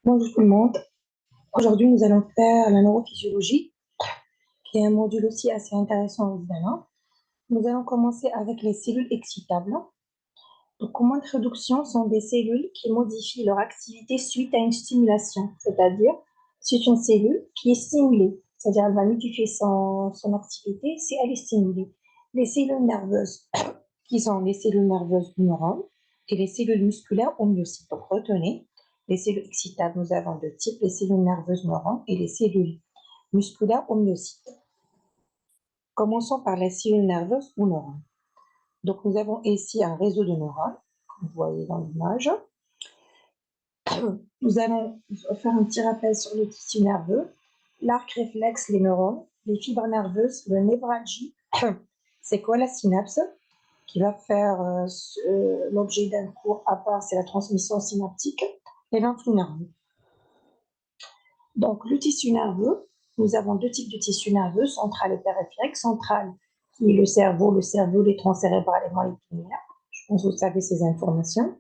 Bonjour tout le monde. Aujourd'hui, nous allons faire la neurophysiologie, qui est un module aussi assez intéressant évidemment. Nous allons commencer avec les cellules excitables. Donc, comme introduction, sont des cellules qui modifient leur activité suite à une stimulation, c'est-à-dire c'est une cellule qui est stimulée, c'est-à-dire elle va modifier son activité si elle est stimulée. Les cellules nerveuses, qui sont les cellules nerveuses du neurone, et les cellules musculaires aux myocytes. Donc, retenez, les cellules excitables, nous avons deux types, les cellules nerveuses neurones et les cellules musculaires aux myocytes. Commençons par les cellules nerveuses ou neurones. Donc, nous avons ici un réseau de neurones, comme vous voyez dans l'image. Nous allons faire un petit rappel sur le tissu nerveux, l'arc réflexe, les neurones, les fibres nerveuses, le névralgie. C'est quoi la synapse qui va faire l'objet d'un cours à part, c'est la transmission synaptique et l'influx nerveux. Donc, le tissu nerveux, nous avons deux types de tissu nerveux, central et périphérique. Central, qui est le cerveau, les troncs cérébrales et moelle épinière. Je pense que vous savez ces informations.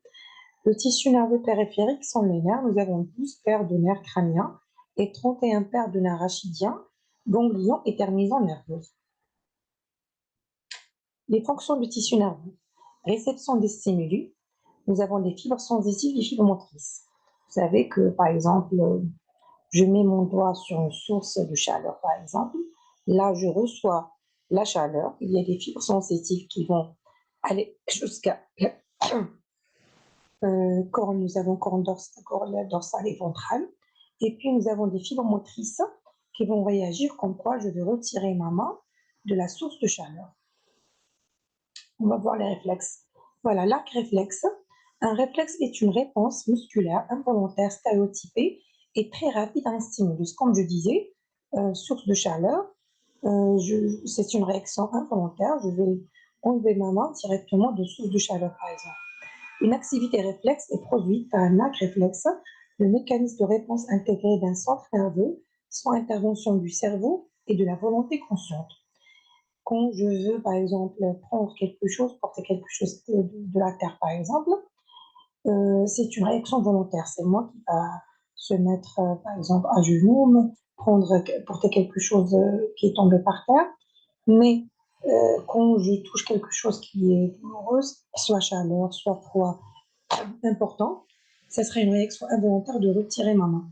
Le tissu nerveux périphérique sont les nerfs. Nous avons 12 paires de nerfs crâniens et 31 paires de nerfs rachidiens, ganglions et terminaisons nerveuses. Les fonctions du tissu nerveux. Réception des stimuli. Nous avons des fibres sensitives et des fibres motrices. Vous savez que, par exemple, je mets mon doigt sur une source de chaleur, par exemple. Là, je reçois la chaleur. Il y a des fibres sensitives qui vont aller jusqu'à corps. Nous avons corps dorsal et ventral. Et puis, nous avons des fibres motrices qui vont réagir comme quoi je vais retirer ma main de la source de chaleur. On va voir les réflexes. Voilà, l'arc réflexe. Un réflexe est une réponse musculaire involontaire stéréotypée et très rapide à un stimulus. Comme je disais, source de chaleur, c'est une réaction involontaire. Je vais enlever ma main directement de source de chaleur, par exemple. Une activité réflexe est produite par un arc réflexe, le mécanisme de réponse intégré d'un centre nerveux, sans intervention du cerveau et de la volonté consciente. Quand je veux, par exemple, prendre quelque chose, porter quelque chose de la terre, par exemple, c'est une réaction volontaire. C'est moi qui va se mettre, par exemple, à genoux, porter quelque chose qui est tombé par terre. Mais quand je touche quelque chose qui est douloureuse, soit chaleur, soit froid important, ça serait une réaction involontaire de retirer ma main.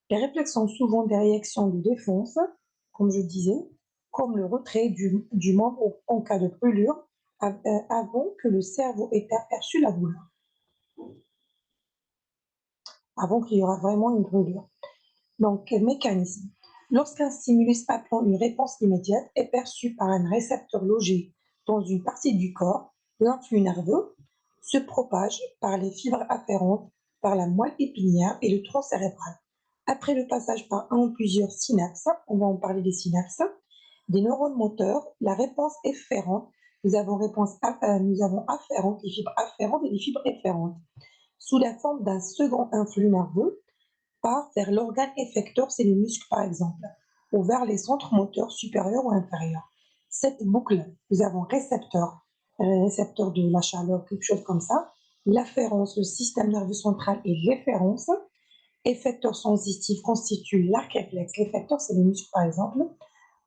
Les réflexes sont souvent des réactions de défense, comme je disais, comme le retrait du membre en cas de brûlure avant que le cerveau ait aperçu la douleur, avant qu'il y aura vraiment une brûlure. Donc, quel mécanisme? Lorsqu'un stimulus appelant une réponse immédiate est perçu par un récepteur logé dans une partie du corps, l'influx nerveux se propage par les fibres afférentes, par la moelle épinière et le tronc cérébral. Après le passage par un ou plusieurs synapses, on va en parler des synapses, des neurones moteurs, la réponse efférente, nous avons afférente, les fibres afférentes et les fibres efférentes, sous la forme d'un second influx nerveux, part vers l'organe effecteur, c'est le muscle par exemple, ou vers les centres moteurs supérieurs ou inférieurs. Cette boucle, nous avons récepteur de la chaleur, quelque chose comme ça, l'afférence, le système nerveux central et l'efférence. Effecteur sensitif constitue l'arc réflexe. L'effecteur, c'est le muscle par exemple.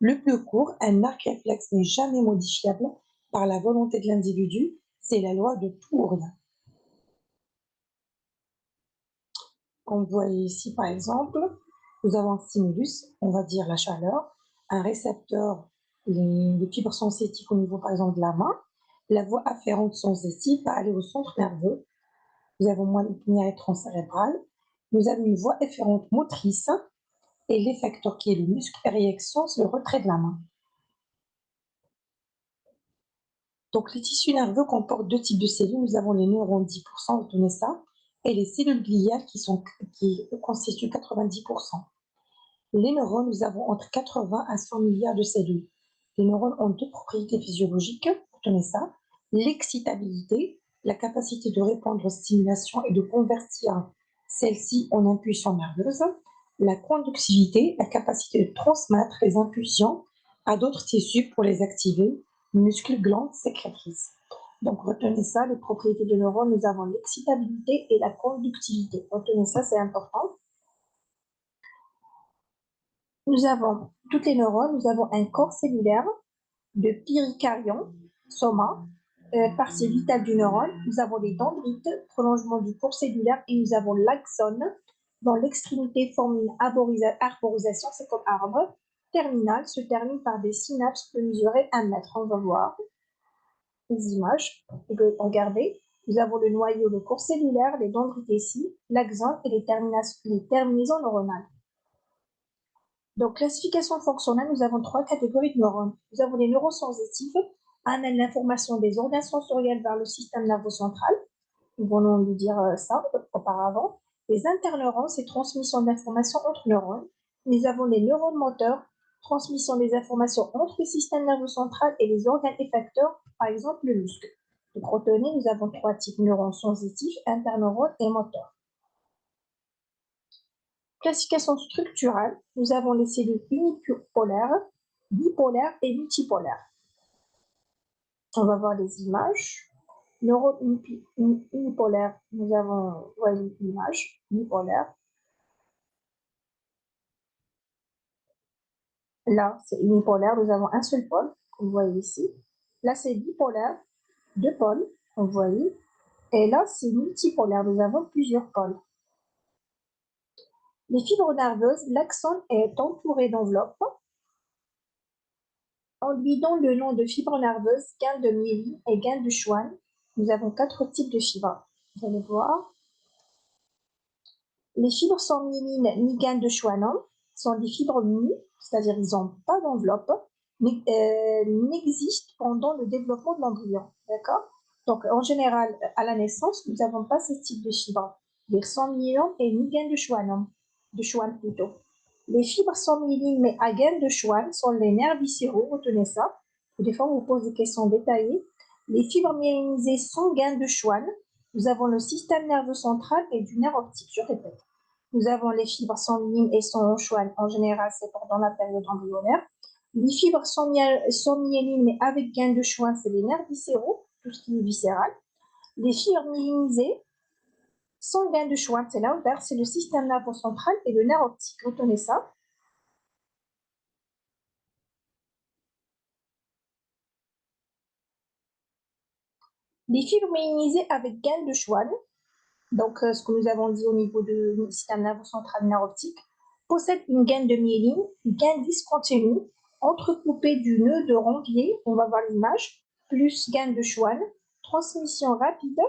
Le plus court, un arc réflexe n'est jamais modifiable par la volonté de l'individu, c'est la loi de tout ou rien. On voit ici, par exemple, nous avons un stimulus, on va dire la chaleur, un récepteur, les fibres sensitives au niveau, par exemple, de la main. La voie afférente sensitive va aller au centre nerveux. Nous avons moelle épinière et tronc cérébral. Nous avons une voie efférente motrice et l'effecteur qui est le muscle et réaction, c'est le retrait de la main. Donc, les tissus nerveux comportent deux types de cellules. Nous avons les neurones 10%, retenez ça, et les cellules gliales qui constituent 90%. Les neurones, nous avons entre 80 à 100 milliards de cellules. Les neurones ont deux propriétés physiologiques, retenez ça, l'excitabilité, la capacité de répondre aux stimulations et de convertir celles-ci en impulsions nerveuses, la conductivité, la capacité de transmettre les impulsions à d'autres tissus pour les activer, muscles, glandes sécrétrices. Donc, retenez ça, les propriétés de neurones, nous avons l'excitabilité et la conductivité. Retenez ça, c'est important. Nous avons, toutes les neurones, nous avons un corps cellulaire de péricaryon, soma, partie vitale du neurone. Nous avons les dendrites, prolongement du cours cellulaire, et nous avons l'axone, dont l'extrémité forme une arborisation, c'est comme arbre, terminale, se termine par des synapses peut mesurer 1 mètre. On va voir les images. Regardez, nous avons le noyau, le cours cellulaire, les dendrites ici, l'axone et les terminaisons neuronales. Donc, classification fonctionnelle, nous avons 3 catégories de neurones. Nous avons les neurones sensitifs, amènent l'information des organes sensoriels vers le système nerveux central. Nous venons de dire ça auparavant. Les interneurones, c'est transmission d'informations entre neurones. Nous avons les neurones moteurs, transmission des informations entre le système nerveux central et les organes effecteurs, par exemple le muscle. Donc, retenez, nous avons 3 types de neurones sensitifs, interneurones et moteurs. Classification structurelle, nous avons les cellules unipolaires, bipolaires et multipolaires. On va voir les images. Neurones unipolaires, nous avons l'image unipolaire. Là, c'est unipolaire, nous avons un seul pôle, comme vous voyez ici. Là, c'est bipolaire, 2 pôles, comme vous voyez. Et là, c'est multipolaire, nous avons plusieurs pôles. Les fibres nerveuses, l'axone est entouré d'enveloppes. On lui donne le nom de fibre nerveuse, gain de myéline et gain de Schwann. Nous avons 4 types de fibres. Vous allez voir. Les fibres sans myéline ni gain de Schwann sont des fibres nues, c'est-à-dire qu'ils n'ont pas d'enveloppe, mais n'existent pendant le développement de l'embryon. D'accord? Donc, en général, à la naissance, nous n'avons pas ce type de fibres. Les sans myéline et ni gain de Schwann plutôt. Les fibres sans myéline mais à gain de Schwann sont les nerfs viscéraux, retenez ça. Des fois, on vous pose des questions détaillées. Les fibres myélinisées sans gain de Schwann, nous avons le système nerveux central et du nerf optique, je répète. Nous avons les fibres sans myéline et sans Schwann, en général, c'est pendant la période embryonnaire. Les fibres sans myéline mais avec gain de Schwann, c'est les nerfs viscéraux, tout ce qui est viscéral. Les fibres myélinisées sans gain de Schwann, c'est l'inverse, c'est le système nerveux central et le nerf optique. Retenez ça. Les fibres myélinisées avec gain de Schwann, donc ce que nous avons dit au niveau du système nerveux central nerf optique, possèdent une gaine de myéline, une gaine discontinue, entrecoupée du nœud de Ranvier, on va voir l'image, plus gaine de Schwann, transmission rapide.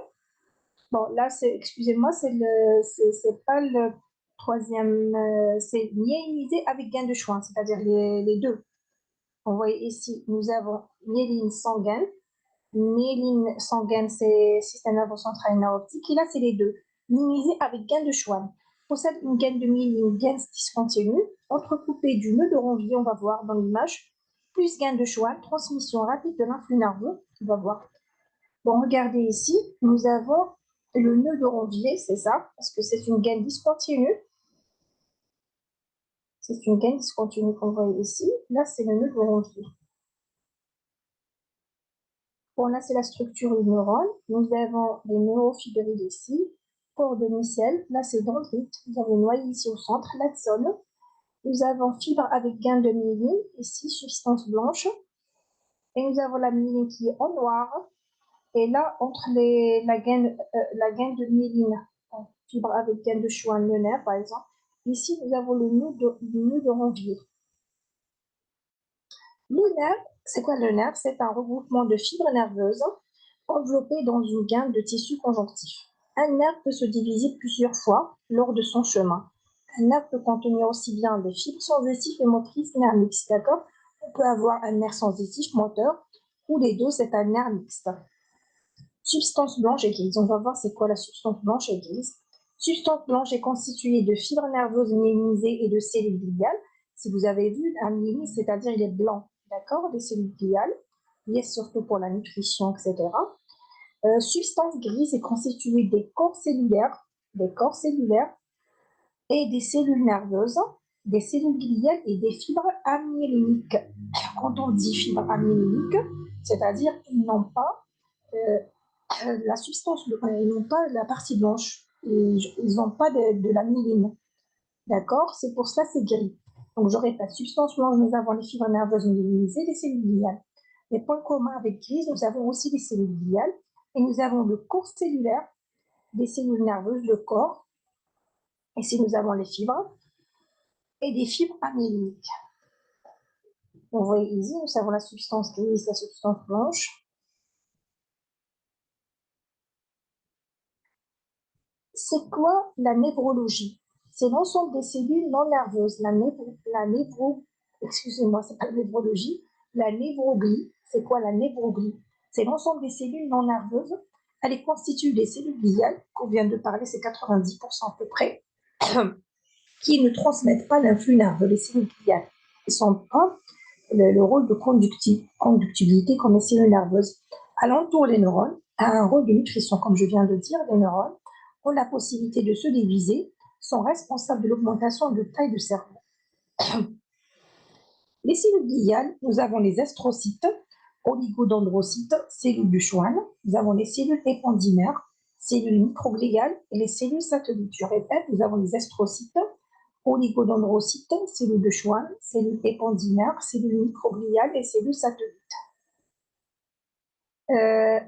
Bon, là, excusez-moi, c'est pas le troisième, c'est myélinisé avec gaine de Schwann, c'est-à-dire les deux. On voit ici, nous avons myéline sans gaine. Myéline sans gaine, c'est système nerveux central et nerf optique. Et là, c'est les deux. Myélinisé avec gaine de Schwann. Possède une gaine de myéline, gaine discontinue, entrecoupée du nœud de Ranvier, on va voir dans l'image, plus gaine de Schwann, transmission rapide de l'influx nerveux, on va voir. Bon, regardez ici, nous avons le nœud de Ranvier, c'est ça, parce que c'est une gaine discontinue. C'est une gaine discontinue qu'on voit ici. Là, c'est le nœud de Ranvier. Bon, là, c'est la structure du neurone. Nous avons les neurofibrils ici, corps de micelle. Là, c'est dendrite. Nous avons noyau ici au centre, l'axone. Nous avons fibre avec gain de myéline, ici, substance blanche. Et nous avons la myéline qui est en noir. Et là, entre la gaine de myéline, fibre avec gain de Schwann, le nerf, par exemple. Ici, nous avons le nœud de Ranvier. Le nerf, c'est quoi le nerf? C'est un regroupement de fibres nerveuses enveloppées dans une gaine de tissu conjonctif. Un nerf peut se diviser plusieurs fois lors de son chemin. Un nerf peut contenir aussi bien des fibres sensitives et motrices nerfs mixtes, d'accord? On peut avoir un nerf sensitif moteur ou les deux, c'est un nerf mixte. Substance blanche et grise. On va voir c'est quoi la substance blanche et grise. Substance blanche est constituée de fibres nerveuses myélinisées et de cellules gliales. Si vous avez vu, un myéline, c'est-à-dire il est blanc, d'accord, des cellules gliales, liées surtout pour la nutrition, etc. Substance grise est constituée des corps cellulaires et des cellules nerveuses, des cellules gliales et des fibres amyéléniques. Quand on dit fibres amyéléniques, c'est-à-dire qu'ils n'ont pas la substance, ils n'ont pas la partie blanche, ils n'ont pas de la myéline, d'accord? C'est pour cela c'est gris. Donc je répète, substance blanche, nous avons les fibres nerveuses myélinisées, les cellules gliales. Les points communs avec grise, nous avons aussi les cellules gliales, et nous avons le corps cellulaire des cellules nerveuses, le corps, et si nous avons les fibres, et des fibres amyéliques. On voit ici, nous avons la substance grise, la substance blanche. C'est quoi la névrologie? C'est l'ensemble des cellules non nerveuses. Excusez-moi, c'est pas la névrologie. La névroglie, c'est quoi la névroglie? C'est l'ensemble des cellules non nerveuses. Elle est constituée des cellules gliales, qu'on vient de parler, c'est 90% à peu près, qui ne transmettent pas l'influx nerveux. Les cellules gliales, ils sont pas le rôle de conductibilité comme les cellules nerveuses. Alentour, les neurones a un rôle de nutrition, comme je viens de dire. Les neurones ont la possibilité de se diviser, sont responsables de l'augmentation de taille du cerveau. Les cellules gliales, nous avons les astrocytes, oligodendrocytes, cellules de Schwann, nous avons les cellules épendymères, cellules microgliales et les cellules satellites. Je répète, nous avons les astrocytes, oligodendrocytes, cellules de Schwann, cellules épendymères, cellules microgliales et cellules satellites.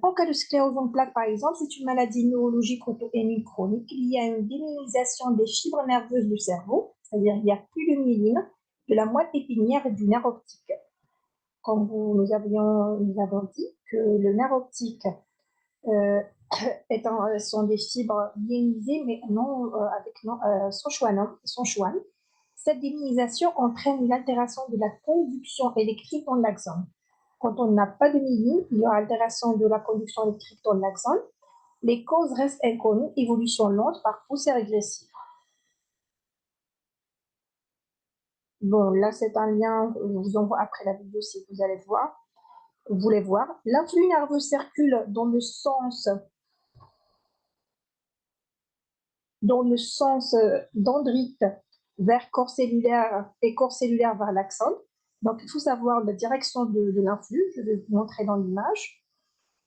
En cas de sclérose en plaques, par exemple, c'est une maladie neurologique auto-immune chronique liée à une démyélinisation des fibres nerveuses du cerveau, c'est-à-dire il n'y a plus de myéline, de la moelle épinière et du nerf optique. Comme nous avons dit que le nerf optique sont des fibres myélinisées, mais non sans Schwann. Cette démyélinisation entraîne une altération de la conduction électrique dans l'axone. Quand on n'a pas de myéline, il y aura altération de la conduction électrique dans l'axone. Les causes restent inconnues, évolution lente par poussée régressive. Bon, là, c'est un lien, je vous envoie après la vidéo si vous allez voir. Vous voulez voir. L'influx nerveux circule dans le sens dendrite vers corps cellulaire et corps cellulaire vers l'axone. Donc, il faut savoir la direction de l'influx. Je vais vous montrer dans l'image.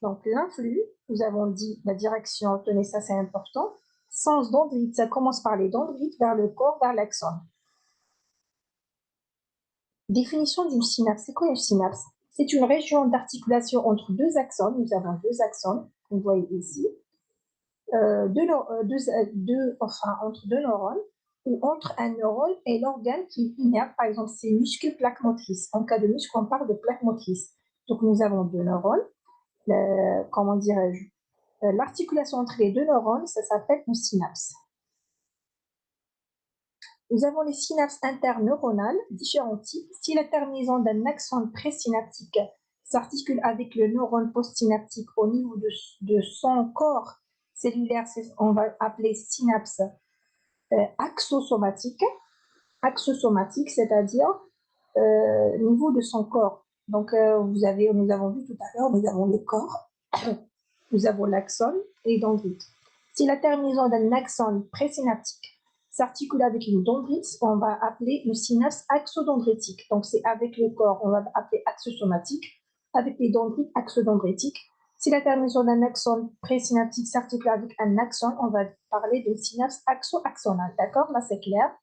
Donc, l'influx, nous avons dit la direction, tenez ça, c'est important. Sens dendrite, ça commence par les dendrites vers le corps, vers l'axone. Définition d'une synapse. C'est quoi une synapse? C'est une région d'articulation entre deux axones. Nous avons deux axones, vous voyez ici. Entre deux neurones, ou entre un neurone et l'organe qui innerve, par exemple, ces muscles plaques motrices. En cas de muscle, on parle de plaques motrices. Donc, nous avons deux neurones. Comment dirais-je? L'articulation entre les deux neurones, ça s'appelle une synapse. Nous avons les synapses interneuronales, différents types. Si la terminaison d'un axone présynaptique s'articule avec le neurone postsynaptique au niveau de son corps cellulaire, on va appeler synapse axosomatique. Axosomatique, c'est-à-dire au niveau de son corps. Donc, nous avons vu tout à l'heure, nous avons le corps, nous avons l'axone et les dendrites. Si la terminaison d'un axone présynaptique s'articule avec une dendrite, on va appeler une synapse axodendritique. Donc, c'est avec le corps, on va appeler axosomatique, avec les dendrites axodendritiques. Si la terminaison d'un axone présynaptique s'articule avec un axone, on va parler d'une synapse axo-axonale. D'accord? Là, c'est clair.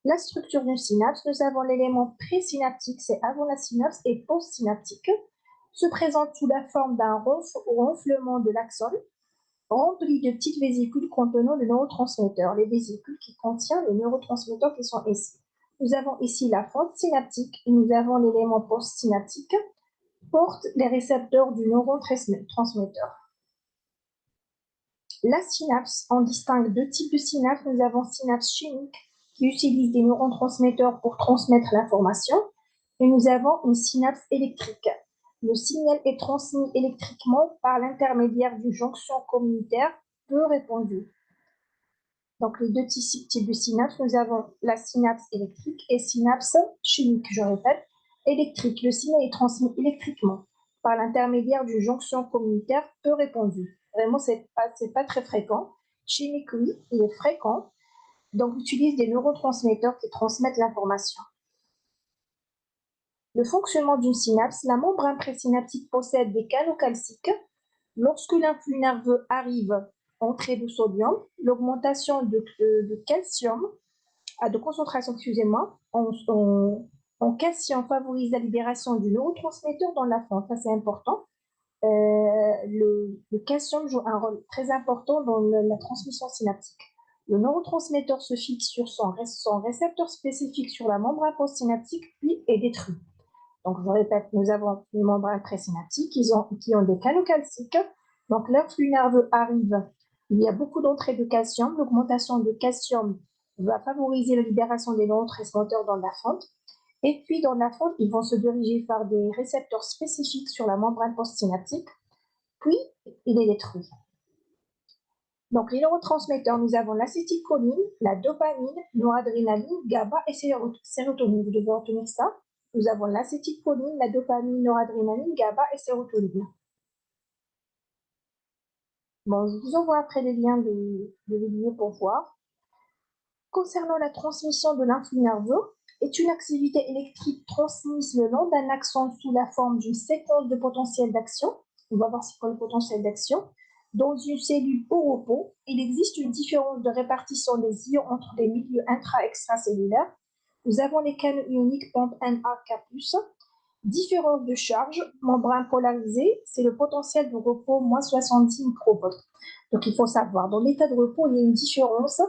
La structure d'une synapse, nous avons l'élément présynaptique, c'est avant la synapse, et postsynaptique, se présente sous la forme d'un ronflement de l'axone, rempli de petites vésicules contenant le neurotransmetteur, les vésicules qui contiennent les neurotransmetteurs qui sont ici. Nous avons ici la fente synaptique et nous avons l'élément postsynaptique, porte les récepteurs du neurotransmetteur. La synapse, on distingue deux types de synapses. Nous avons synapse chimique qui utilise des neurotransmetteurs pour transmettre l'information et nous avons une synapse électrique. Le signal est transmis électriquement par l'intermédiaire d'une jonction communautaire peu répandue. Donc, les deux types de synapses, nous avons la synapse électrique et synapse chimique. Je répète, électrique. Le signal est transmis électriquement par l'intermédiaire d'une jonction communautaire peu répandue. Vraiment, c'est pas très fréquent. Chimique, oui, il est fréquent. Donc, utilise des neurotransmetteurs qui transmettent l'information. Le fonctionnement d'une synapse, la membrane présynaptique possède des canaux calciques. Lorsque l'influx nerveux arrive, entrée de sodium, l'augmentation de calcium, de concentration, excusez-moi, en calcium favorise la libération du neurotransmetteur dans la fente. Ça, c'est important. Le calcium joue un rôle très important dans la transmission synaptique. Le neurotransmetteur se fixe sur son récepteur spécifique sur la membrane postsynaptique, puis est détruit. Donc, je répète, nous avons une membrane présynaptique qui ont des canaux calciques. Donc, l'influx nerveux arrive. Il y a beaucoup d'entrées de calcium. L'augmentation de calcium va favoriser la libération des neurotransmetteurs dans la fente. Et puis, dans la fente, ils vont se diriger par des récepteurs spécifiques sur la membrane postsynaptique. Puis, il est détruit. Donc, les neurotransmetteurs, nous avons l'acétylcholine, la dopamine, noradrénaline, GABA et sérotonine. Vous devez retenir ça. Nous avons l'acétylcholine, la dopamine, noradrénaline, GABA et sérotonine. Bon, je vous envoie après les liens de vidéo pour voir. Concernant la transmission de l'influx nerveux, est une activité électrique transmise le long d'un axone sous la forme d'une séquence de potentiel d'action. On va voir c'est quoi le potentiel d'action. Dans une cellule au repos, il existe une différence de répartition des ions entre les milieux intra-extracellulaires. Nous avons les canaux ioniques bande NaK+, différence de charge, membrane polarisée, c'est le potentiel de repos moins 70 microvolts. Donc il faut savoir, dans l'état de repos, il y a une différence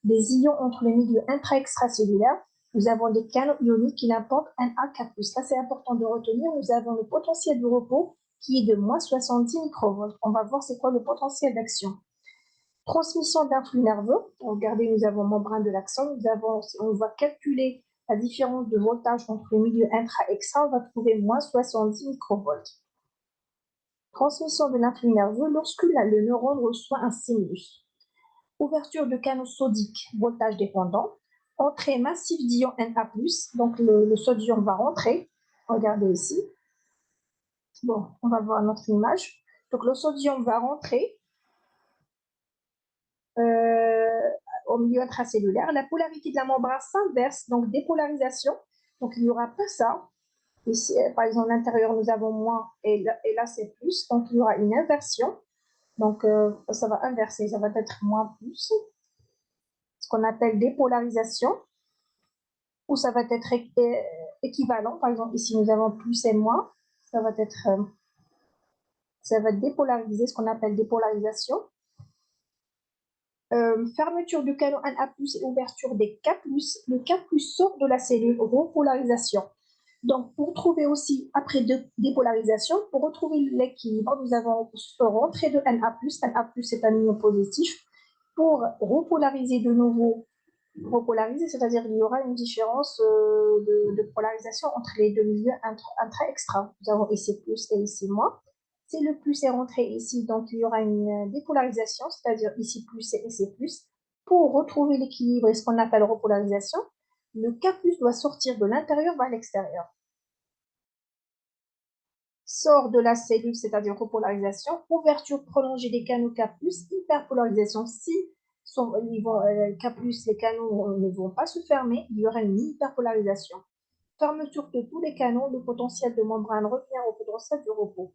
des ions entre les milieux intra-extracellulaires. Nous avons des canaux ioniques qui n'importent NaK+. Là, c'est important de retenir, nous avons le potentiel de repos qui est de moins 70 microvolts. On va voir c'est quoi le potentiel d'action. Transmission d'influx nerveux. Regardez, nous avons membrane de l'axone. On va calculer la différence de voltage entre le milieu intra-extra. On va trouver moins 70 microvolts. Transmission de l'influx nerveux lorsque le neurone reçoit un stimulus. Ouverture de canaux sodiques, voltage dépendant. Entrée massive d'ion Na+, donc le sodium va rentrer. Regardez ici. Bon, on va voir notre image. Donc le sodium va rentrer au milieu intracellulaire. La polarité de la membrane s'inverse, donc dépolarisation. Donc il n'y aura pas ça. Ici, par exemple, à l'intérieur, nous avons moins et là c'est plus. Donc il y aura une inversion. Donc ça va inverser, ça va être moins plus. Ce qu'on appelle dépolarisation. Ou ça va être équivalent. Par exemple, ici nous avons plus et moins. Ça va être dépolarisé, ce qu'on appelle dépolarisation. Fermeture du canal Na+, et ouverture des K+, le K+ sort de la cellule, repolarisation. Donc, pour trouver aussi, après dépolarisation, pour retrouver l'équilibre, nous avons rentrée de Na+, Na+, c'est un ion positif, pour repolariser de nouveau, c'est-à-dire qu'il y aura une différence de polarisation entre les deux milieux intra-extra. Nous avons ici plus et ici moins. Si le plus est rentré ici, donc il y aura une dépolarisation, c'est-à-dire ici plus et ici plus. Pour retrouver l'équilibre et ce qu'on appelle repolarisation, le K+ doit sortir de l'intérieur vers l'extérieur. Sort de la cellule, c'est-à-dire repolarisation, ouverture prolongée des canaux K+, hyperpolarisation. Si K+, les canaux ne vont pas se fermer, il y aura une hyperpolarisation. Fermeture de tous les canaux, le potentiel de membrane revient au potentiel de repos.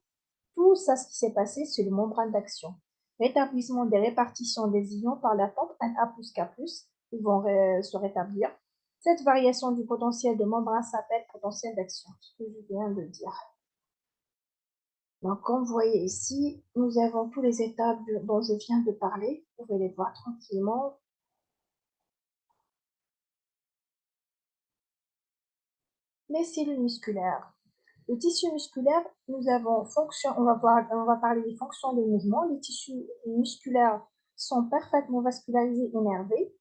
Tout ça, ce qui s'est passé, c'est le membrane d'action. Rétablissement des répartitions des ions par la pente Na plus K+, ils vont se rétablir. Cette variation du potentiel de membrane s'appelle potentiel d'action, ce que je viens de dire. Donc, comme vous voyez ici, nous avons toutes les étapes dont je viens de parler. Vous pouvez les voir tranquillement. Les cellules musculaires. Le tissu musculaire, nous avons fonction, on va parler des fonctions de mouvement. Les tissus musculaires sont parfaitement vascularisés et nervés.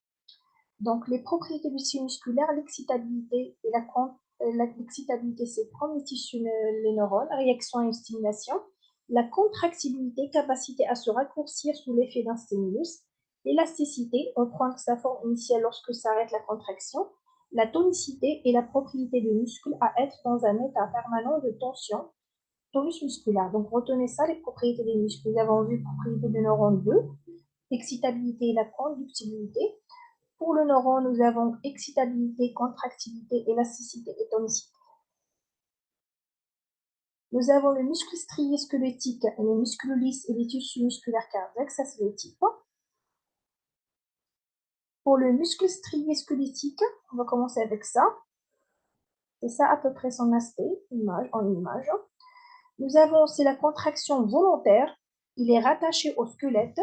Donc, les propriétés du tissu musculaire, l'excitabilité et l'excitabilité, c'est prendre les tissus, les neurones, réaction et stimulation. La contractibilité, capacité à se raccourcir sous l'effet d'un stimulus. L'élasticité, reprendre sa forme initiale lorsque s'arrête la contraction. La tonicité est la propriété du muscle à être dans un état permanent de tension. Tonus musculaire. Donc, retenez ça, les propriétés des muscles. Nous avons vu propriété du neurone 2, excitabilité et la conductibilité. Pour le neurone, nous avons excitabilité, contractilité, élasticité et tonicité. Nous avons le muscle strié squelettique, le muscle lisse et les tissus musculaires cardiaques, ça c'est les types. Pour le muscle strié squelettique, on va commencer avec ça. C'est ça à peu près son aspect, en image. Nous avons, c'est la contraction volontaire. Il est rattaché au squelette,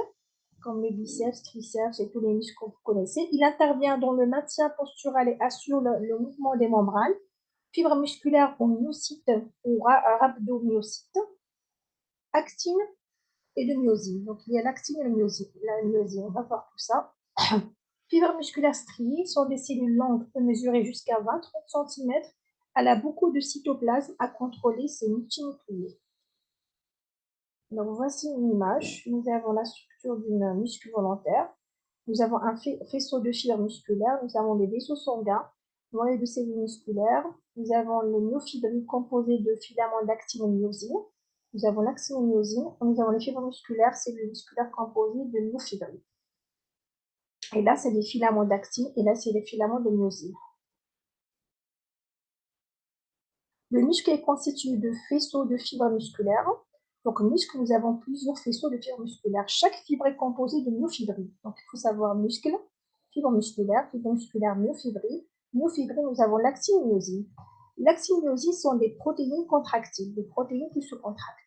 comme les biceps, triceps et tous les muscles que vous connaissez. Il intervient dans le maintien postural et assure le mouvement des membranes. Fibres musculaires ou myocytes ou rhabdomyocytes, actine et de myosine. Donc, il y a l'actine et le myosine. La myosine, on va voir tout ça. Fibres musculaires striées sont des cellules longues et mesurées jusqu'à 20-30 cm. Elle a beaucoup de cytoplasme à contrôler ces multinucléés. Donc, voici une image. Nous avons la structure d'une muscle volontaire. Nous avons un faisceau de fibres musculaires. Nous avons des vaisseaux sanguins noyés de cellules musculaires. Nous avons le myofibrilles composé de filaments d'actine et myosine. Nous avons l'actine et myosine. Nous avons les fibres musculaires, cellules musculaires composées de myofibrilles. Et là, c'est les filaments d'actine et là, c'est les filaments de myosine. Le muscle est constitué de faisceaux de fibres musculaires. Donc, muscle, nous avons plusieurs faisceaux de fibres musculaires. Chaque fibre est composée de myofibrilles. Donc, il faut savoir muscle, fibre musculaire, myofibrilles. Myofibrilles, nous avons l'actine et myosine. L'actine et myosine sont des protéines contractiles, des protéines qui se contractent.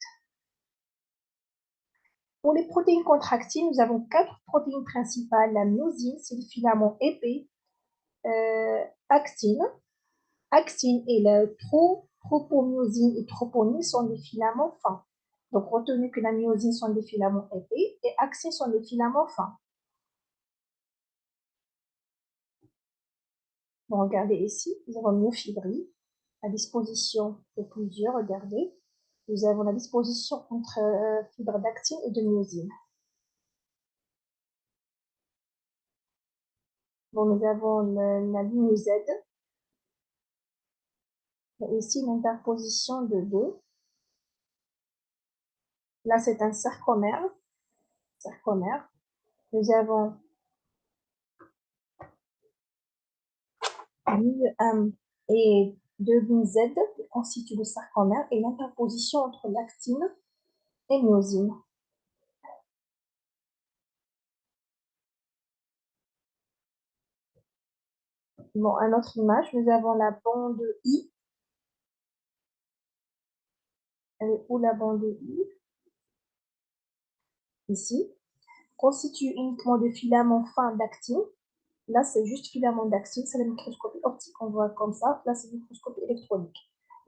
Pour les protéines contractiles, nous avons 4 protéines principales. La myosine, c'est le filament épais. Actine. Actine et la tropomyosine et troponine sont des filaments fins. Donc, retenez que la myosine sont des filaments épais et actine sont des filaments fins. Bon, regardez ici, nous avons myofibrilles à disposition de plusieurs, regardez. Nous avons la disposition entre fibres d'actine et de myosine. Bon, nous avons la ligne Z. Et ici, une interposition de 2. Là, c'est un sarcomère. Nous avons ligne M et de ligne Z qui constituent le sarcomère et l'interposition entre l'actine et myosine. Bon, à notre image, nous avons la bande I. Elle est où la bande I? Ici. Constitue uniquement de filaments fins d'actine. Là, c'est juste filament d'actine, c'est la microscopie optique, on voit comme ça. Là, c'est la microscopie électronique.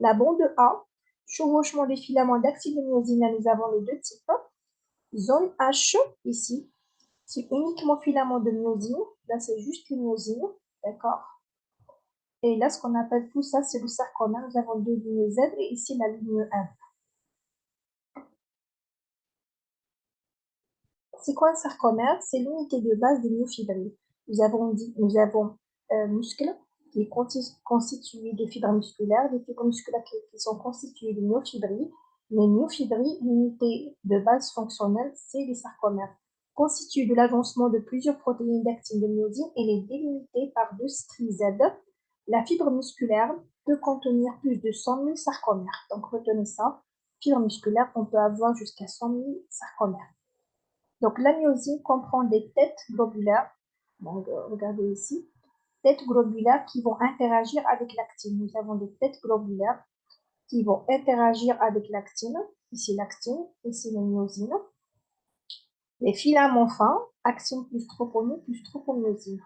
La bande A, chevauchement des filaments d'actine et myosine, là, nous avons les deux types. Zone H, ici, c'est uniquement filament de myosine. Là, c'est juste une myosine, d'accord? Et là, ce qu'on appelle tout ça, c'est le sarcomère. Nous avons deux lignes Z et ici la ligne 1. C'est quoi un sarcomère? C'est l'unité de base des myofibrilles. Nous avons muscles qui est constitué de fibres musculaires, des fibres musculaires qui sont constituées de myofibrilles. Les myofibrilles, l'unité de base fonctionnelle, c'est les sarcomères, constitués de l'agencement de plusieurs protéines d'actine de myosine et les délimités par deux stries Z. La fibre musculaire peut contenir plus de 100 000 sarcomères. Donc retenez ça, fibre musculaire, on peut avoir jusqu'à 100 000 sarcomères. Donc, la myosine comprend des têtes globulaires. Donc, regardez ici. Têtes globulaires qui vont interagir avec l'actine. Nous avons des têtes globulaires qui vont interagir avec l'actine. Ici, l'actine. Ici, la myosine. Les filaments fins, actine plus tropomyosine.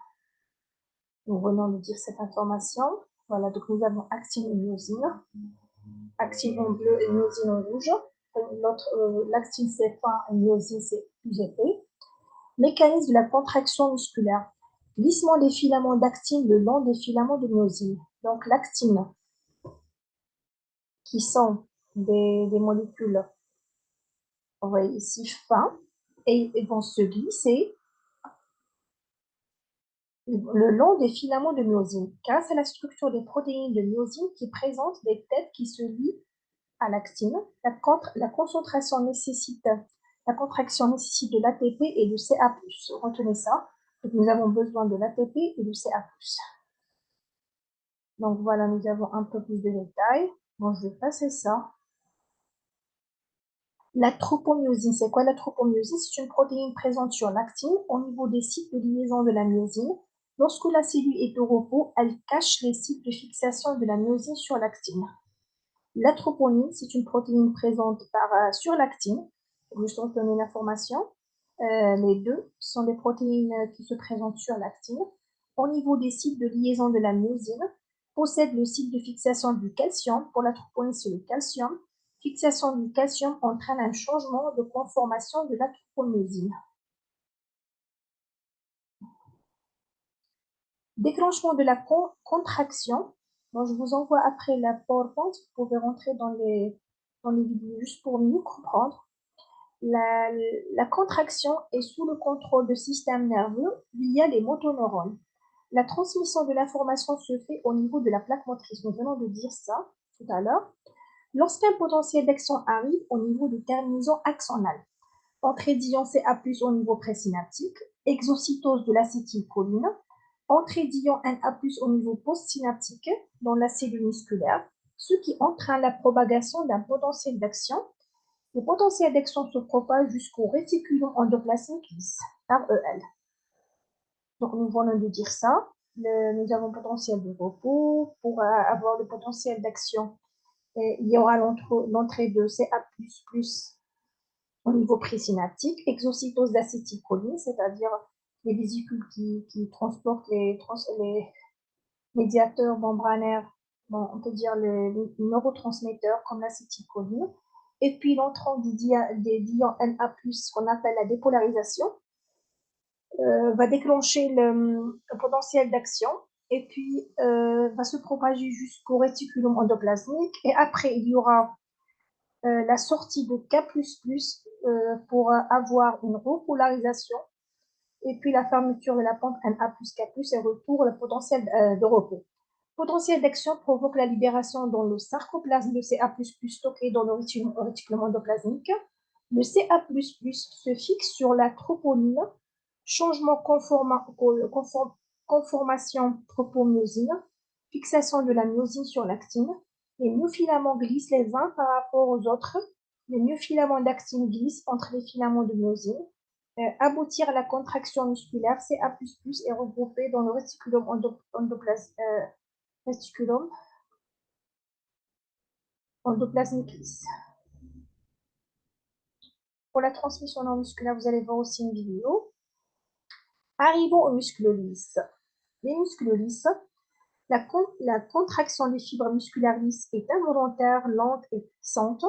Nous venons de dire cette information. Voilà, donc nous avons actine et myosine. Actine en bleu et myosine en rouge. L'actine c'est fin et myosine c'est plus épais. Mécanisme de la contraction musculaire. Glissement des filaments d'actine le long des filaments de myosine. Donc l'actine, qui sont des molécules, on voit ici fins, et ils vont se glisser le long des filaments de myosine, grâce à la structure des protéines de myosine qui présentent des têtes qui se lient à l'actine. La contraction nécessite de l'ATP et du CA+. Retenez ça. Donc, nous avons besoin de l'ATP et du CA+. Donc voilà, nous avons un peu plus de détails. Bon, je vais passer ça. La tropomyosine, c'est quoi la tropomyosine? C'est une protéine présente sur l'actine au niveau des sites de liaison de la myosine. Lorsque la cellule est au repos, elle cache les sites de fixation de la myosine sur l'actine. La troponine, c'est une protéine présente sur l'actine. Je vais juste donner l'information. Les deux sont des protéines qui se présentent sur l'actine. Au niveau des sites de liaison de la myosine, possède le site de fixation du calcium. Pour la troponine, c'est le calcium. Fixation du calcium entraîne un changement de conformation de la tropomyosine. Déclenchement de la contraction. Bon, je vous envoie après la PowerPoint. Vous pouvez rentrer dans les vidéos juste pour mieux comprendre. La, la contraction est sous le contrôle du système nerveux via les motoneurones. La transmission de l'information se fait au niveau de la plaque motrice. Nous venons de dire ça tout à l'heure. Lorsqu'un potentiel d'action arrive au niveau des terminaisons axonales, entrée d'ion Ca+ au niveau présynaptique, exocytose de l'acétylcholine, entrée d'ion Na+ au niveau postsynaptique dans la cellule musculaire, ce qui entraîne la propagation d'un potentiel d'action. Le potentiel d'action se propage jusqu'au réticulum endoplasmique lisse, REL. Donc, nous venons de dire ça. Nous avons le potentiel de repos. Pour avoir le potentiel d'action, il y aura l'entrée de Ca++ au niveau présynaptique, exocytose d'acétylcholine, c'est-à-dire les vésicules qui transportent les médiateurs membranaires, bon, on peut dire les neurotransmetteurs comme l'acétylcholine, et puis l'entrant des ions Na+, qu'on appelle la dépolarisation, va déclencher le potentiel d'action, et puis va se propager jusqu'au réticulum endoplasmique, et après il y aura la sortie de K++ pour avoir une repolarisation, et puis la fermeture de la pente Na plus K+, et retour le potentiel de repos. Potentiel d'action provoque la libération dans le sarcoplasme de Ca++ stocké dans le réticulum endoplasmique. Le Ca++ se fixe sur la troponine, changement conformation tropomyosine, fixation de la myosine sur l'actine. Les myofilaments glissent les uns par rapport aux autres. Les myofilaments d'actine glissent entre les filaments de myosine. Aboutir à la contraction musculaire, Ca++ est regroupé dans le réticulum endoplasmique lisse. Pour la transmission non musculaire, vous allez voir aussi une vidéo. Arrivons aux muscles lisses. Les muscles lisses, la contraction des fibres musculaires lisses est involontaire, lente et puissante.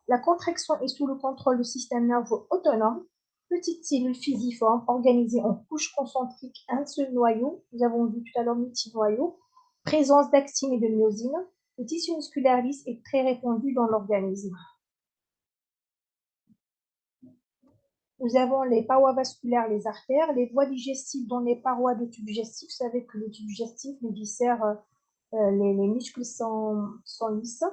La contraction est sous le contrôle du système nerveux autonome. Petite cellule fusiforme organisée en couches concentriques, un seul noyau. Nous avons vu tout à l'heure multinoyau. Présence d'actine et de myosine. Le tissu musculaire lisse est très répandu dans l'organisme. Nous avons les parois vasculaires, les artères, les voies digestives dans les parois de tube digestif. Vous savez que le tube digestif, les viscères, les muscles sont lisses.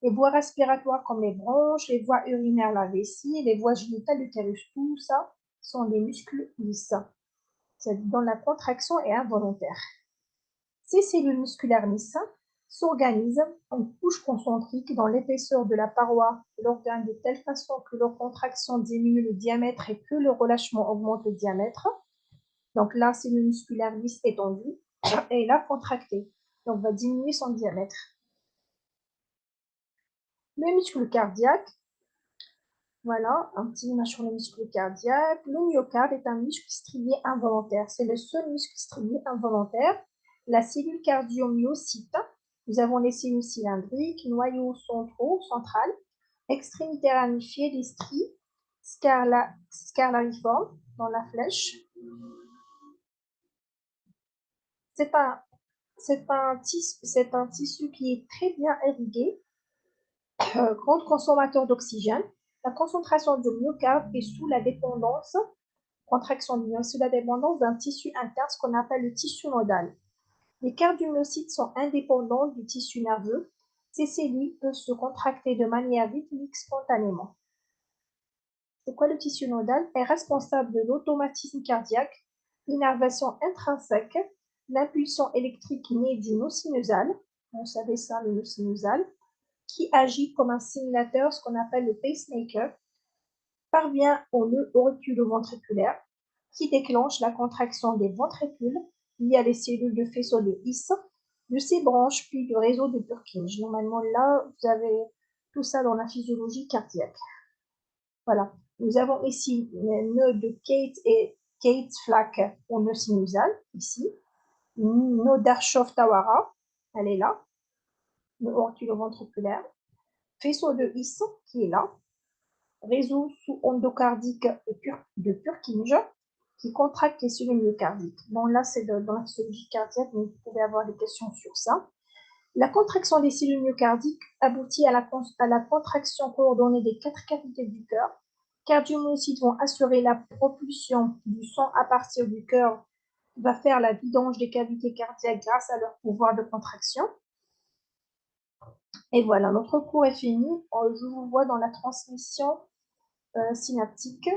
Les voies respiratoires comme les bronches, les voies urinaires, la vessie, les voies génitales, l'utérus, tout ça sont des muscles lisses. Dans la contraction est involontaire. Ces cellules musculaires lisses s'organisent en couches concentriques dans l'épaisseur de la paroi de l'organe de telle façon que leur contraction diminue le diamètre et que le relâchement augmente le diamètre. Donc la cellule musculaire lisse est tendue et là contractée. Donc va diminuer son diamètre. Le muscle cardiaque, voilà, un petit image sur le muscle cardiaque. Le myocarde est un muscle strié involontaire. C'est le seul muscle strié involontaire. La cellule cardiomyocyte, nous avons les cellules cylindriques, noyaux centraux, central, extrémités ramifiées, des stries, scarlariformes dans la flèche. C'est un tissu qui est très bien irrigué, grand consommateur d'oxygène. La concentration de myocarde est sous la dépendance, contraction du sous la dépendance d'un tissu interne, ce qu'on appelle le tissu nodal. Les cardiomyocytes sont indépendants du tissu nerveux. Ces cellules peuvent se contracter de manière rythmique spontanément. C'est quoi le tissu nodal? Est responsable de l'automatisme cardiaque, l'innervation intrinsèque, l'impulsion électrique née du nœud sinusal, vous savez ça, le nœud sinusal, qui agit comme un simulateur, ce qu'on appelle le pacemaker. parvient au nœud auriculo-ventriculaire qui déclenche la contraction des ventricules liée à les cellules de faisceau de His, de ces branches, puis du réseau de Purkinje. Normalement, là, vous avez tout ça dans la physiologie cardiaque. Voilà. Nous avons ici le nœud de Kate et Kate-Flack au nœud sinusal, ici. Nœud d'Arshoff-Tawara, elle est là. Nœud auriculo-ventriculaire. Faisceau de His, qui est là. Réseau sous-endocardique de Purkinje, qui contracte les cellules myocardiques. Bon, là, c'est dans la physiologie cardiaque, mais vous pouvez avoir des questions sur ça. La contraction des cellules myocardiques aboutit à la contraction coordonnée des 4 cavités du cœur. Cardiomyocytes vont assurer la propulsion du sang à partir du cœur, qui va faire la vidange des cavités cardiaques grâce à leur pouvoir de contraction. Et voilà, notre cours est fini. Je vous vois dans la transmission synaptique.